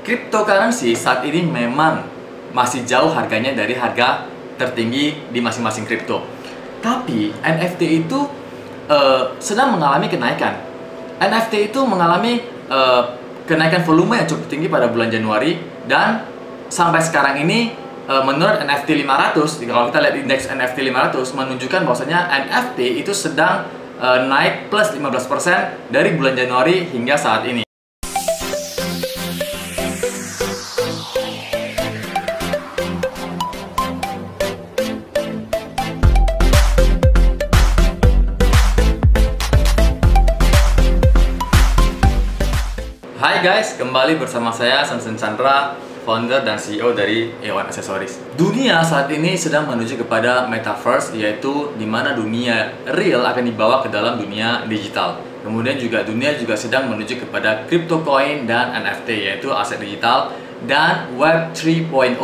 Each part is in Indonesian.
Cryptocurrency saat ini memang masih jauh harganya dari harga tertinggi di masing-masing kripto. Tapi NFT itu sedang mengalami kenaikan. NFT itu mengalami kenaikan volume yang cukup tinggi pada bulan Januari, dan sampai sekarang ini menurut NFT 500, kalau kita lihat indeks NFT 500 menunjukkan bahwasanya NFT itu sedang naik plus 15% dari bulan Januari hingga saat ini. Hai guys, kembali bersama saya Samson Chandra, founder dan CEO dari A1 Accessories. Dunia saat ini sedang menuju kepada metaverse, yaitu di mana dunia real akan dibawa ke dalam dunia digital. Kemudian dunia juga sedang menuju kepada crypto coin dan NFT, yaitu aset digital, dan Web 3.0.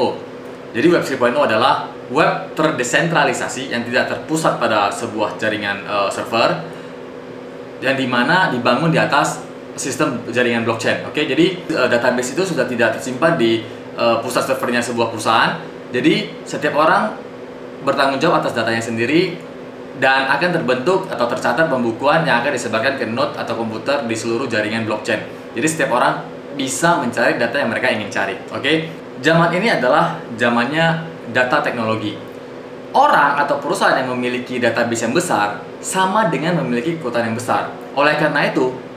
Jadi Web 3.0 adalah web terdesentralisasi yang tidak terpusat pada sebuah jaringan server, yang dimana dibangun di atas sistem jaringan blockchain. Oke, jadi database itu sudah tidak tersimpan di pusat servernya sebuah perusahaan. Jadi setiap orang bertanggung jawab atas datanya sendiri, dan akan terbentuk atau tercatat pembukuan yang akan disebarkan ke node atau komputer di seluruh jaringan blockchain. Jadi setiap orang bisa mencari data yang mereka ingin cari. Oke, zaman ini adalah zamannya data teknologi. Orang atau perusahaan yang memiliki database yang besar sama dengan memiliki kekuatan yang besar. Oleh karena itu,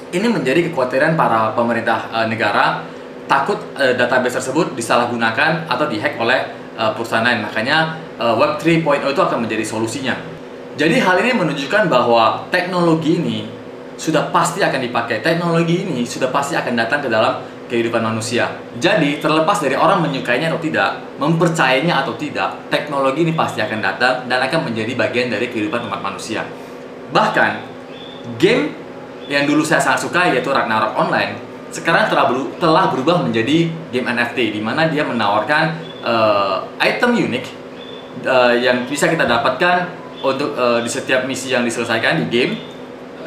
ini menjadi kekhawatiran para pemerintah negara, takut database tersebut disalahgunakan atau dihack oleh perusahaan lain. Makanya Web 3.0 itu akan menjadi solusinya. Jadi hal ini menunjukkan bahwa teknologi ini sudah pasti akan dipakai. Teknologi ini sudah pasti akan datang ke dalam kehidupan manusia. Jadi terlepas dari orang menyukainya atau tidak, mempercayainya atau tidak, teknologi ini pasti akan datang dan akan menjadi bagian dari kehidupan umat manusia. Bahkan game yang dulu saya sangat suka, yaitu Ragnarok Online, sekarang telah berubah menjadi game NFT, di mana dia menawarkan item unik yang bisa kita dapatkan untuk di setiap misi yang diselesaikan di game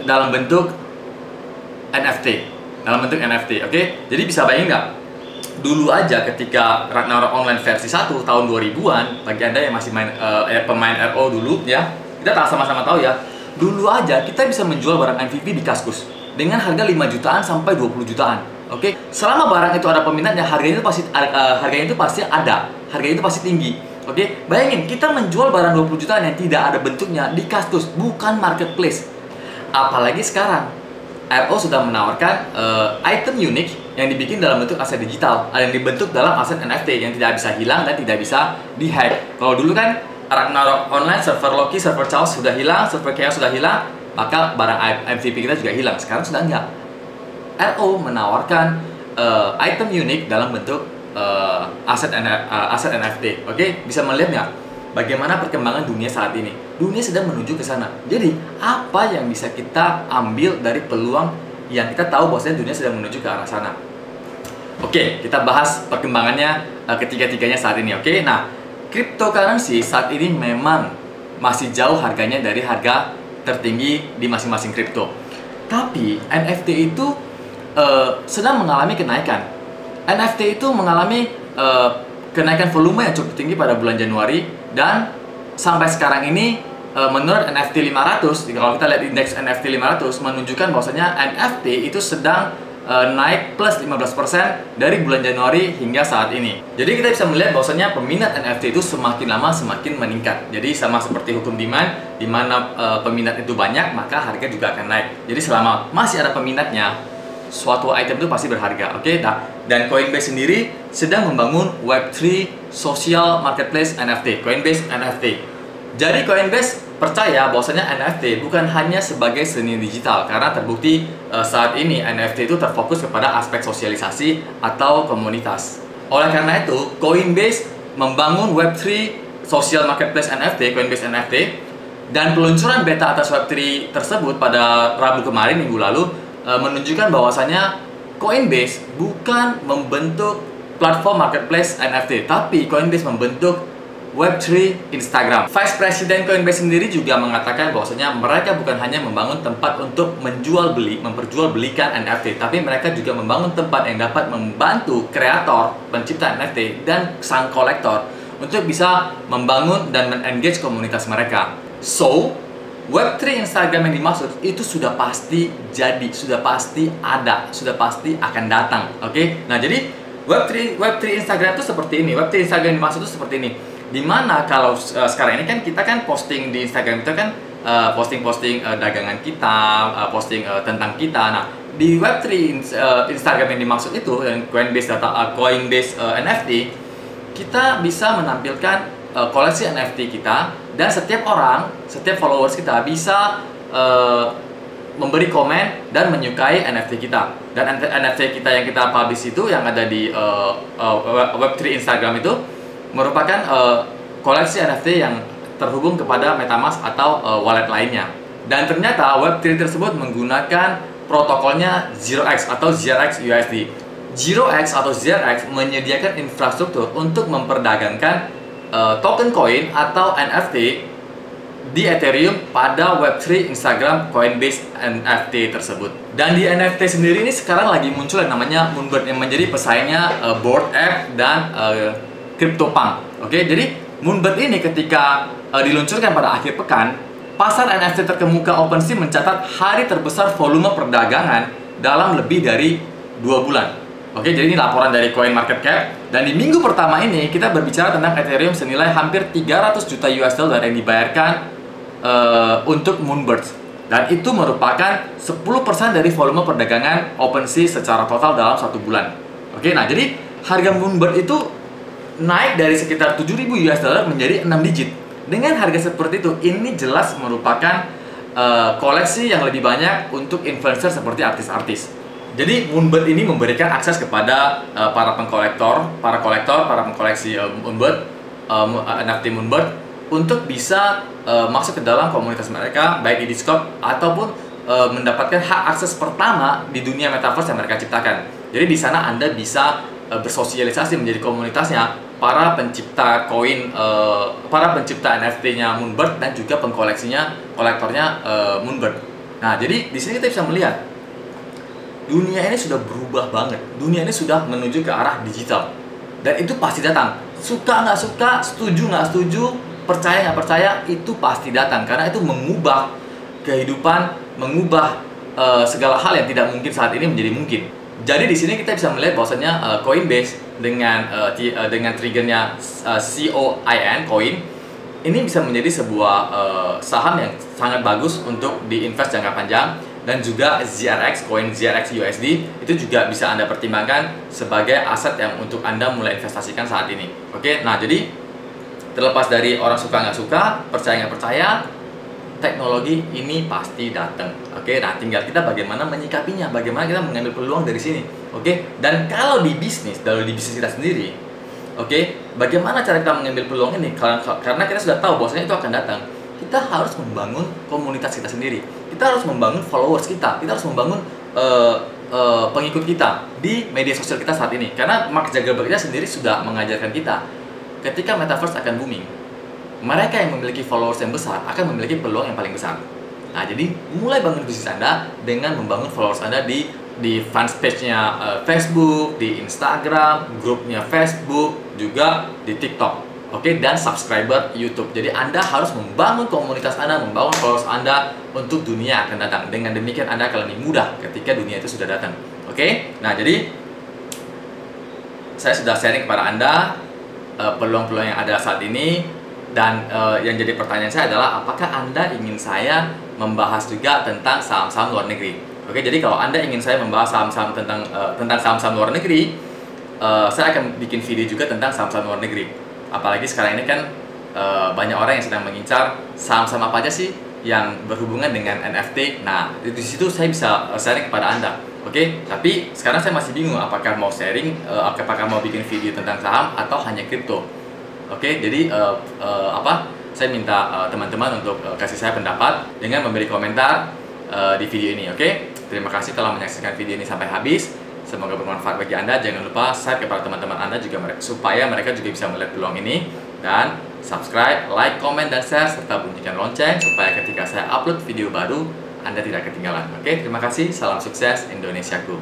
dalam bentuk NFT. Oke? Jadi bisa bayangin nggak? Dulu aja ketika Ragnarok Online versi 1 tahun 2000-an, bagi Anda yang masih pemain RO dulu ya, kita sama-sama tahu ya, dulu aja kita bisa menjual barang MVP di Kaskus dengan harga 5 jutaan sampai 20 jutaan. Oke, selama barang itu ada peminatnya, harganya itu pasti ada, harganya itu pasti tinggi. Oke, bayangin kita menjual barang 20 jutaan yang tidak ada bentuknya di Kaskus, bukan marketplace. Apalagi sekarang RO sudah menawarkan item unik yang dibikin dalam bentuk aset digital, yang dibentuk dalam aset NFT yang tidak bisa hilang dan tidak bisa dihack. Kalau dulu kan Ragnarok Online, server Loki, server Chaos sudah hilang, server Chaos sudah hilang, maka barang MVP kita juga hilang. Sekarang sudah enggak. RO menawarkan item unik dalam bentuk aset NFT. Oke, bisa melihat nggak bagaimana perkembangan dunia saat ini? Dunia sedang menuju ke sana. Jadi, apa yang bisa kita ambil dari peluang yang kita tahu bahwasanya dunia sedang menuju ke arah sana? Oke, kita bahas perkembangannya ketiga-tiganya saat ini. Oke, nah, cryptocurrency saat ini memang masih jauh harganya dari harga tertinggi di masing-masing kripto. Tapi NFT itu sedang mengalami kenaikan. NFT itu mengalami kenaikan volume yang cukup tinggi pada bulan Januari, dan sampai sekarang ini menurut NFT 500, kalau kita lihat indeks NFT 500 menunjukkan bahwasanya NFT itu sedang naik plus 15% dari bulan Januari hingga saat ini. Jadi kita bisa melihat bahwasanya peminat NFT itu semakin lama semakin meningkat. Jadi sama seperti hukum demand, di mana peminat itu banyak, maka harga juga akan naik. Jadi selama masih ada peminatnya, suatu item itu pasti berharga. Oke, nah, dan Coinbase sendiri sedang membangun Web3 social marketplace NFT, Coinbase NFT. Jadi Coinbase percaya bahwasanya NFT bukan hanya sebagai seni digital, karena terbukti saat ini NFT itu terfokus kepada aspek sosialisasi atau komunitas. Oleh karena itu, Coinbase membangun Web3 social marketplace NFT, Coinbase NFT, dan peluncuran beta atas Web3 tersebut pada Rabu kemarin, minggu lalu, menunjukkan bahwasanya Coinbase bukan membentuk platform marketplace NFT, tapi Coinbase membentuk Web3 Instagram. Vice President Coinbase sendiri juga mengatakan bahwasanya mereka bukan hanya membangun tempat untuk memperjualbelikan NFT, tapi mereka juga membangun tempat yang dapat membantu kreator, pencipta NFT, dan sang kolektor untuk bisa membangun dan men-engage komunitas mereka. So, Web3 Instagram yang dimaksud itu sudah pasti jadi, sudah pasti ada, sudah pasti akan datang. Oke? Nah, jadi Web3 Instagram itu seperti ini. Web3 Instagram yang dimaksud itu seperti ini. Dimana kalau sekarang ini kan kita kan posting di Instagram itu kan posting-posting dagangan kita, posting tentang kita. Nah, di Web3 Instagram yang dimaksud itu, yang Coinbase NFT, kita bisa menampilkan koleksi NFT kita, dan setiap orang, setiap followers kita bisa memberi komen dan menyukai NFT kita. Dan NFT kita yang kita publish itu, yang ada di Web3 Instagram itu merupakan koleksi NFT yang terhubung kepada MetaMask atau wallet lainnya. Dan ternyata Web3 tersebut menggunakan protokolnya 0x atau ZRX USD. 0x atau ZRX menyediakan infrastruktur untuk memperdagangkan token koin atau NFT di Ethereum pada Web3 Instagram Coinbase NFT tersebut. Dan di NFT sendiri ini sekarang lagi muncul yang namanya Moonbird yang menjadi pesaingnya Bored Ape dan CryptoPunk. Oke, jadi Moonbird ini ketika diluncurkan pada akhir pekan, pasar NFT terkemuka OpenSea mencatat hari terbesar volume perdagangan dalam lebih dari 2 bulan. Oke, jadi ini laporan dari CoinMarketCap. Dan di minggu pertama ini kita berbicara tentang Ethereum senilai hampir 300 juta US dollar yang dibayarkan untuk Moonbird. Dan itu merupakan 10% dari volume perdagangan OpenSea secara total dalam 1 bulan. Oke, nah jadi harga Moonbird itu naik dari sekitar 7.000 US dollar menjadi 6 digit. Dengan harga seperti itu, ini jelas merupakan koleksi yang lebih banyak untuk influencer seperti artis-artis. Jadi Moonbird ini memberikan akses kepada para pengkoleksi Moonbird, NFT Moonbird, untuk bisa masuk ke dalam komunitas mereka, baik di Discord ataupun mendapatkan hak akses pertama di dunia metaverse yang mereka ciptakan. Jadi di sana Anda bisa bersosialisasi menjadi komunitasnya para pencipta koin, para pencipta NFT-nya Moonbird dan juga kolektornya Moonbird. Nah, jadi di sini kita bisa melihat dunia ini sudah berubah banget. Dunia ini sudah menuju ke arah digital. Dan itu pasti datang. Suka nggak suka, setuju nggak setuju, percaya nggak percaya, itu pasti datang. Karena itu mengubah kehidupan, mengubah segala hal yang tidak mungkin saat ini menjadi mungkin. Jadi di sini kita bisa melihat bahwasanya Coinbase dengan triggernya COIN, coin, ini bisa menjadi sebuah saham yang sangat bagus untuk diinvest jangka panjang. Dan juga ZRX, koin ZRX USD itu juga bisa Anda pertimbangkan sebagai aset yang untuk Anda mulai investasikan saat ini. Oke, nah jadi terlepas dari orang suka nggak suka, percaya nggak percaya, teknologi ini pasti datang. Oke, nah tinggal kita bagaimana menyikapinya, bagaimana kita mengambil peluang dari sini. Oke, dan kalau di bisnis kita sendiri, oke, bagaimana cara kita mengambil peluang ini? Karena kita sudah tahu bahwasanya itu akan datang. Kita harus membangun komunitas kita sendiri. Kita harus membangun followers kita. Kita harus membangun pengikut kita di media sosial kita saat ini. Karena Mark Zuckerberg sendiri sudah mengajarkan kita, ketika metaverse akan booming, mereka yang memiliki followers yang besar akan memiliki peluang yang paling besar. Nah, jadi mulai bangun bisnis Anda dengan membangun followers Anda di fanpage-nya Facebook, di Instagram, grupnya Facebook, juga di TikTok. Oke, dan subscriber YouTube. Jadi Anda harus membangun komunitas Anda, membangun followers Anda untuk dunia akan datang. Dengan demikian Anda akan lebih mudah ketika dunia itu sudah datang. Oke, nah jadi saya sudah sharing kepada Anda peluang-peluang yang ada saat ini. Dan yang jadi pertanyaan saya adalah, apakah Anda ingin saya membahas juga tentang saham-saham luar negeri? Oke, jadi kalau Anda ingin saya membahas saham-saham tentang saham-saham luar negeri, saya akan bikin video juga tentang saham-saham luar negeri. Apalagi sekarang ini kan banyak orang yang sedang mengincar saham-saham apa aja sih yang berhubungan dengan NFT. Nah, di situ saya bisa sharing kepada Anda. Oke, tapi sekarang saya masih bingung apakah mau sharing, apakah mau bikin video tentang saham atau hanya kripto. Oke, jadi saya minta teman-teman untuk kasih saya pendapat dengan memberi komentar di video ini. Oke, terima kasih telah menyaksikan video ini sampai habis. Semoga bermanfaat bagi Anda. Jangan lupa share kepada teman-teman Anda juga supaya mereka juga bisa melihat peluang ini. Dan subscribe, like, komen, dan share, serta bunyikan lonceng supaya ketika saya upload video baru, Anda tidak ketinggalan. Oke, terima kasih. Salam sukses Indonesiaku.